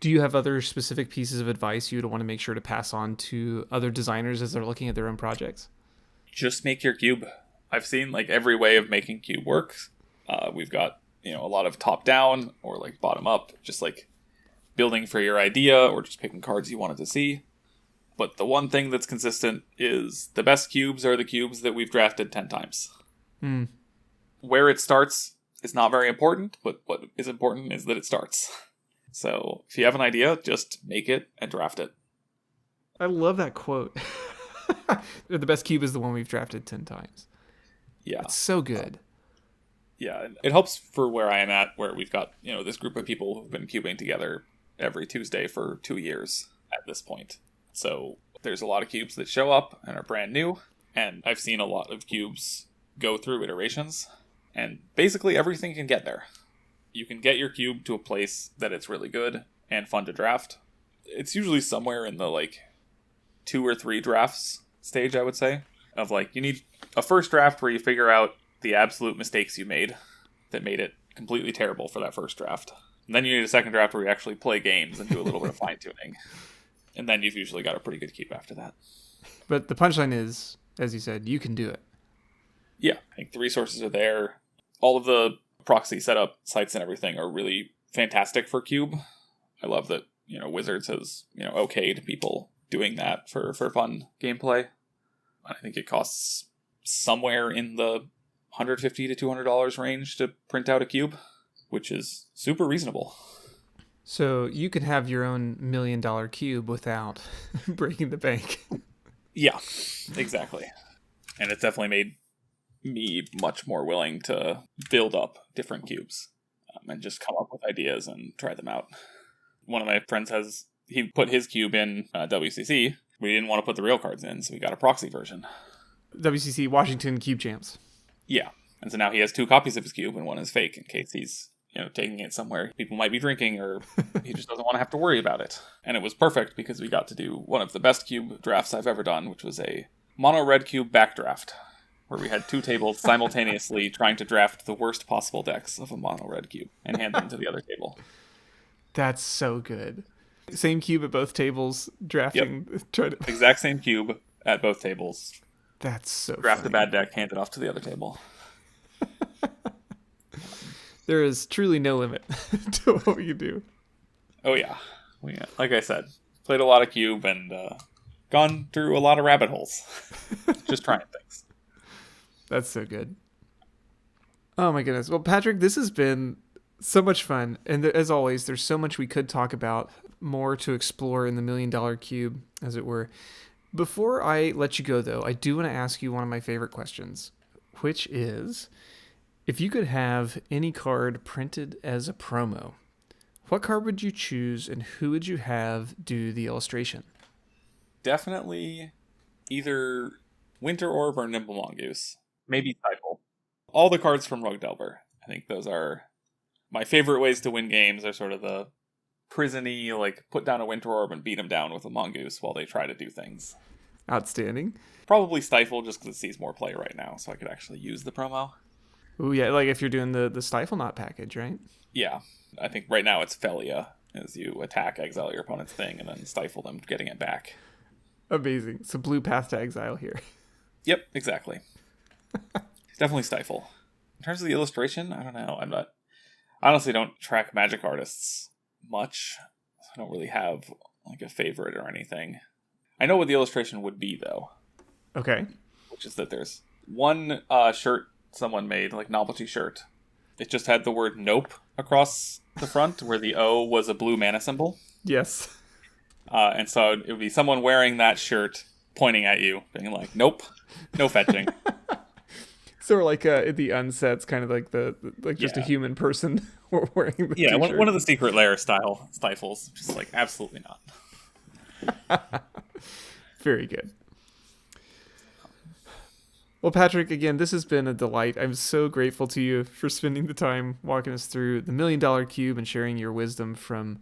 Do you have other specific pieces of advice you would want to make sure to pass on to other designers as they're looking at their own projects? Just make your cube. I've seen every way of making cube work. We've got a lot of top down or bottom up, just building for your idea or just picking cards you wanted to see. But the one thing that's consistent is the best cubes are the cubes that we've drafted 10 times. Where it starts is not very important, but what is important is that it starts. So if you have an idea, just make it and draft it. I love that quote. The best cube is the one we've drafted 10 times. Yeah. It's so good. Yeah, it helps for where I am at, where we've got, this group of people who've been cubing together every Tuesday for 2 years at this point. So there's a lot of cubes that show up and are brand new, and I've seen a lot of cubes go through iterations. And basically everything can get there. You can get your cube to a place that it's really good and fun to draft. It's usually somewhere in the 2 or 3 drafts stage, I would say. Of you need a first draft where you figure out the absolute mistakes you made that made it completely terrible for that first draft. And then you need a second draft where you actually play games and do a little bit of fine tuning. And then you've usually got a pretty good cube after that. But the punchline is, as you said, you can do it. Yeah, I think the resources are there. All of the proxy setup sites and everything are really fantastic for Cube. I love that, Wizards has, okayed people doing that for fun gameplay. I think it costs somewhere in the $150 to $200 range to print out a cube, which is super reasonable. So you can have your own $1 million cube without breaking the bank. Yeah, exactly. And it's definitely made me much more willing to build up different cubes and just come up with ideas and try them out. One of my friends he put his cube in WCC. We didn't want to put the real cards in, so we got a proxy version. WCC Washington Cube Champs. Yeah. And so now he has 2 copies of his cube, and one is fake in case he's, taking it somewhere people might be drinking, or he just doesn't want to have to worry about it. And it was perfect because we got to do one of the best cube drafts I've ever done, which was a mono red cube backdraft, where we had 2 tables simultaneously trying to draft the worst possible decks of a mono red cube and hand them to the other table. That's so good. Same cube at both tables, drafting. Yep. Exact same cube at both tables. That's so Draft funny. the bad deck, hand it off to the other table. There is truly no limit to what we can do. Oh yeah. Like I said, played a lot of cube and gone through a lot of rabbit holes. Just trying things. That's so good. Oh my goodness. Well, Patrick, this has been so much fun. And as always, there's so much we could talk about, more to explore in the $1 Million Cube, as it were. Before I let you go, though, I do want to ask you one of my favorite questions, which is, if you could have any card printed as a promo, what card would you choose and who would you have do the illustration? Definitely either Winter Orb or Nimble Mongoose. Maybe Stifle. All the cards from Rogue Delver. I think those are my favorite ways to win games, are sort of the prison-y, like put down a Winter Orb and beat them down with a Mongoose while they try to do things. Outstanding. Probably Stifle, just because it sees more play right now, so I could actually use the promo. Oh yeah, like if you're doing the Stifle Knot package, right? Yeah. I think right now it's Felia, as you attack, exile your opponent's thing, and then stifle them, getting it back. Amazing. So blue path to exile here. Yep, exactly. Definitely Stifle. In terms of the illustration, I don't know. I honestly don't track Magic artists much. I don't really have like a favorite or anything. I know what the illustration would be, though. Okay. Which is that there's one shirt someone made, like novelty shirt. It just had the word nope across the front, where the O was a blue mana symbol. Yes. And so it would be someone wearing that shirt pointing at you, being like, nope, no fetching. So like the unsets, kind of like just a human person wearing the t-shirt. One of the secret lair style stifles. Just like, absolutely not. Very good. Well, Patrick, again, this has been a delight. I'm so grateful to you for spending the time walking us through the $1 Million Cube and sharing your wisdom from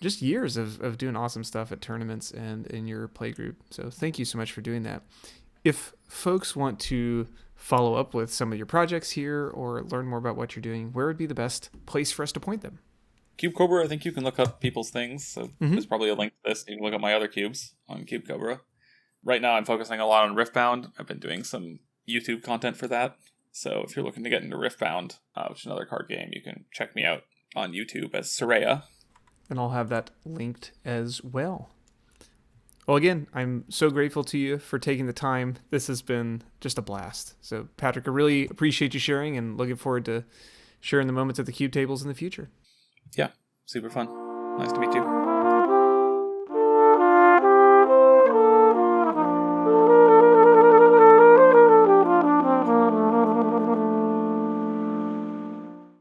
just years of doing awesome stuff at tournaments and in your play group. So thank you so much for doing that. If folks want to follow up with some of your projects here or learn more about what you're doing, where would be the best place for us to point them? Cube Cobra, I think you can look up people's things. So there's probably a link to this. You can look up my other cubes on Cube Cobra. Right now I'm focusing a lot on Riftbound. I've been doing some YouTube content for that. So if you're looking to get into Riftbound, which is another card game, you can check me out on YouTube as Soraya. And I'll have that linked as well. Well, again, I'm so grateful to you for taking the time. This has been just a blast. So, Patrick, I really appreciate you sharing and looking forward to sharing the moments at the Cube tables in the future. Yeah, super fun. Nice to meet you.